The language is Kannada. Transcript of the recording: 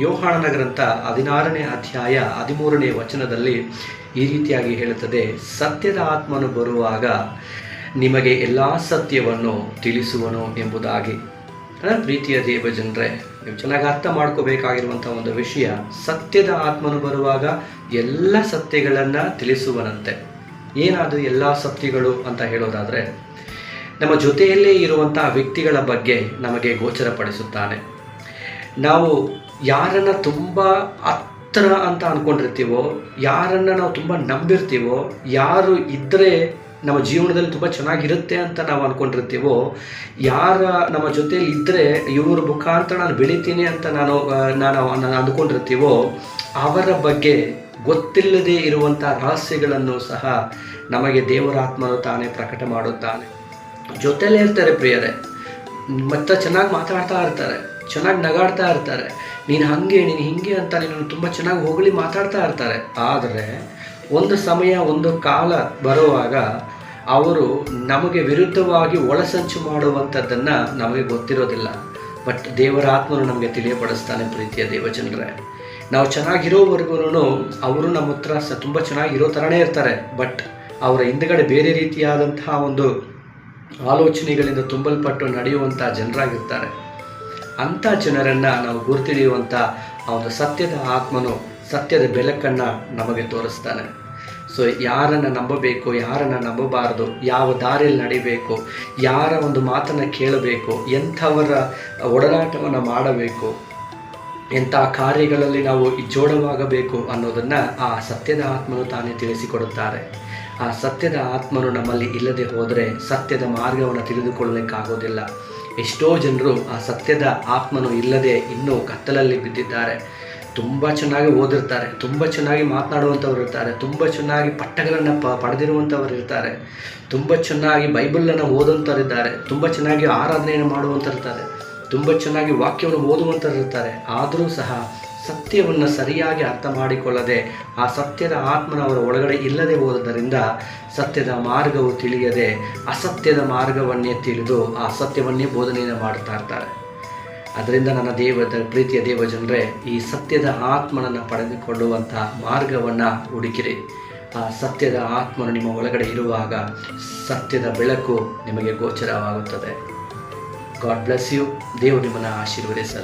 ಯೋಹಾನನ ಗ್ರಂಥ 16ನೇ ಅಧ್ಯಾಯ 13ನೇ ವಚನದಲ್ಲಿ ಈ ರೀತಿಯಾಗಿ ಹೇಳುತ್ತದೆ, ಸತ್ಯದ ಆತ್ಮನು ಬರುವಾಗ ನಿಮಗೆ ಎಲ್ಲ ಸತ್ಯವನ್ನು ತಿಳಿಸುವನು ಎಂಬುದಾಗಿ. ಪ್ರೀತಿಯ ದೇವಜನರೇ, ನೀವು ಚೆನ್ನಾಗಿ ಅರ್ಥ ಮಾಡ್ಕೋಬೇಕಾಗಿರುವಂಥ ಒಂದು ವಿಷಯ, ಸತ್ಯದ ಆತ್ಮನು ಬರುವಾಗ ಎಲ್ಲ ಸತ್ಯಗಳನ್ನು ತಿಳಿಸುವನಂತೆ. ಏನಾದರೂ ಎಲ್ಲ ಸತ್ಯಗಳು ಅಂತ ಹೇಳೋದಾದರೆ, ನಮ್ಮ ಜೊತೆಯಲ್ಲೇ ಇರುವಂಥ ವ್ಯಕ್ತಿಗಳ ಬಗ್ಗೆ ನಮಗೆ ಗೋಚರಪಡಿಸುತ್ತಾನೆ. ನಾವು ಯಾರನ್ನು ತುಂಬ ಹತ್ರ ಅಂತ ಅಂದ್ಕೊಂಡಿರ್ತೀವೋ, ಯಾರನ್ನು ನಾವು ತುಂಬ ನಂಬಿರ್ತೀವೋ, ಯಾರು ಇದ್ದರೆ ನಮ್ಮ ಜೀವನದಲ್ಲಿ ತುಂಬ ಚೆನ್ನಾಗಿರುತ್ತೆ ಅಂತ ನಾವು ಅಂದ್ಕೊಂಡಿರ್ತೀವೋ, ಯಾರ ನಮ್ಮ ಜೊತೆಯಲ್ಲಿ ಇದ್ದರೆ ಇವ್ರ ಮುಖಾಂತರ ನಾನು ಬೆಳಿತೀನಿ ಅಂತ ನಾನು ಅಂದ್ಕೊಂಡಿರ್ತೀವೋ, ಅವರ ಬಗ್ಗೆ ಗೊತ್ತಿಲ್ಲದೆ ಇರುವಂಥ ರಹಸ್ಯಗಳನ್ನು ಸಹ ನಮಗೆ ದೇವರಾತ್ಮನು ತಾನೇ ಪ್ರಕಟ ಮಾಡುತ್ತಾನೆ. ಜೊತೆಲೇ ಇರ್ತಾರೆ ಪ್ರಿಯರೇ, ಮತ್ತೆ ಚೆನ್ನಾಗಿ ಮಾತಾಡ್ತಾ ಇರ್ತಾರೆ, ಚೆನ್ನಾಗಿ ನಗಾಡ್ತಾ ಇರ್ತಾರೆ, ನೀನು ಹಾಗೆ ನೀನು ಹೀಗೆ ಅಂತ ನೀನು ತುಂಬ ಚೆನ್ನಾಗಿ ಹೊಗಳಿ ಮಾತಾಡ್ತಾ ಇರ್ತಾರೆ. ಆದರೆ ಒಂದು ಸಮಯ ಒಂದು ಕಾಲ ಬರುವಾಗ ಅವರು ನಮಗೆ ವಿರುದ್ಧವಾಗಿ ಒಳಸಂಚು ಮಾಡುವಂಥದ್ದನ್ನು ನಮಗೆ ಗೊತ್ತಿರೋದಿಲ್ಲ. ಬಟ್ ದೇವರ ಆತ್ಮನು ನಮಗೆ ತಿಳಿಯಪಡಿಸ್ತಾನೆ. ಪ್ರೀತಿಯ ದೇವಜನರೇ, ನಾವು ಚೆನ್ನಾಗಿರೋವರೆಗೂ ಅವರು ನಮ್ಮ ಹತ್ರ ತುಂಬ ಚೆನ್ನಾಗಿರೋ ಥರನೇ ಇರ್ತಾರೆ. ಬಟ್ ಅವರ ಹಿಂದುಗಡೆ ಬೇರೆ ರೀತಿಯಾದಂತಹ ಒಂದು ಆಲೋಚನೆಗಳಿಂದ ತುಂಬಲ್ಪಟ್ಟು ನಡೆಯುವಂಥ ಜನರಾಗಿರ್ತಾರೆ. ಅಂಥ ಜನರನ್ನು ನಾವು ಗುರುತಿಡಿಯುವಂಥ ಆ ಒಂದು ಸತ್ಯದ ಆತ್ಮನು ಸತ್ಯದ ಬೆಳಕನ್ನು ನಮಗೆ ತೋರಿಸ್ತಾನೆ. ಸೊ ಯಾರನ್ನು ನಂಬಬೇಕು, ಯಾರನ್ನು ನಂಬಬಾರದು, ಯಾವ ದಾರಿಯಲ್ಲಿ ನಡಿಬೇಕು, ಯಾರ ಒಂದು ಮಾತನ್ನು ಕೇಳಬೇಕು, ಎಂಥವರ ಒಡನಾಟವನ್ನು ಮಾಡಬೇಕು, ಎಂಥ ಕಾರ್ಯಗಳಲ್ಲಿ ನಾವು ಜೋಡವಾಗಬೇಕು ಅನ್ನೋದನ್ನು ಆ ಸತ್ಯದ ಆತ್ಮನು ತಾನೇ ತಿಳಿಸಿಕೊಡುತ್ತಾರೆ. ಆ ಸತ್ಯದ ಆತ್ಮನು ನಮ್ಮಲ್ಲಿ ಇಲ್ಲದೆ ಹೋದರೆ ಸತ್ಯದ ಮಾರ್ಗವನ್ನು ತಿಳಿದುಕೊಳ್ಳಲಿಕ್ಕಾಗೋದಿಲ್ಲ. ಎಷ್ಟೋ ಜನರು ಆ ಸತ್ಯದ ಆತ್ಮನು ಇಲ್ಲದೆ ಇನ್ನೂ ಕತ್ತಲಲ್ಲಿ ಬಿದ್ದಿದ್ದಾರೆ. ತುಂಬ ಚೆನ್ನಾಗಿ ಓದಿರ್ತಾರೆ, ತುಂಬ ಚೆನ್ನಾಗಿ ಮಾತನಾಡುವಂಥವ್ರು ಇರ್ತಾರೆ, ತುಂಬ ಚೆನ್ನಾಗಿ ಪಟ್ಟಗಳನ್ನು ಪಡೆದಿರುವಂಥವ್ರು ಇರ್ತಾರೆ, ತುಂಬ ಚೆನ್ನಾಗಿ ಬೈಬಲನ್ನು ಓದುವಂಥವ್ರಿದ್ದಾರೆ, ತುಂಬ ಚೆನ್ನಾಗಿ ಆರಾಧನೆಯನ್ನು ಮಾಡುವಂಥವ್ರಿರ್ತಾರೆ, ತುಂಬ ಚೆನ್ನಾಗಿ ವಾಕ್ಯವನ್ನು ಓದುವಂಥವ್ರು ಇರ್ತಾರೆ. ಆದರೂ ಸಹ ಸತ್ಯವನ್ನು ಸರಿಯಾಗಿ ಅರ್ಥ ಮಾಡಿಕೊಳ್ಳದೆ ಆ ಸತ್ಯದ ಆತ್ಮನ ಅವರ ಒಳಗಡೆ ಇಲ್ಲದೆ ಹೋದುದರಿಂದ ಸತ್ಯದ ಮಾರ್ಗವು ತಿಳಿಯದೆ ಅಸತ್ಯದ ಮಾರ್ಗವನ್ನೇ ತಿಳಿದು ಆ ಸತ್ಯವನ್ನೇ ಬೋಧನೆಯನ್ನು ಮಾಡ್ತಾ ಇರ್ತಾರೆ. ಅದರಿಂದ ನನ್ನ ಪ್ರೀತಿಯ ದೇವಜನರೇ, ಈ ಸತ್ಯದ ಆತ್ಮನನ್ನು ಪಡೆದುಕೊಳ್ಳುವಂಥ ಮಾರ್ಗವನ್ನು ಹುಡುಕಿರಿ. ಆ ಸತ್ಯದ ಆತ್ಮನು ನಿಮ್ಮ ಒಳಗಡೆ ಇರುವಾಗ ಸತ್ಯದ ಬೆಳಕು ನಿಮಗೆ ಗೋಚರವಾಗುತ್ತದೆ. God bless you. ದೇವರು ನಿಮ್ಮನ್ನು ಆಶೀರ್ವದಿಸಲಿ.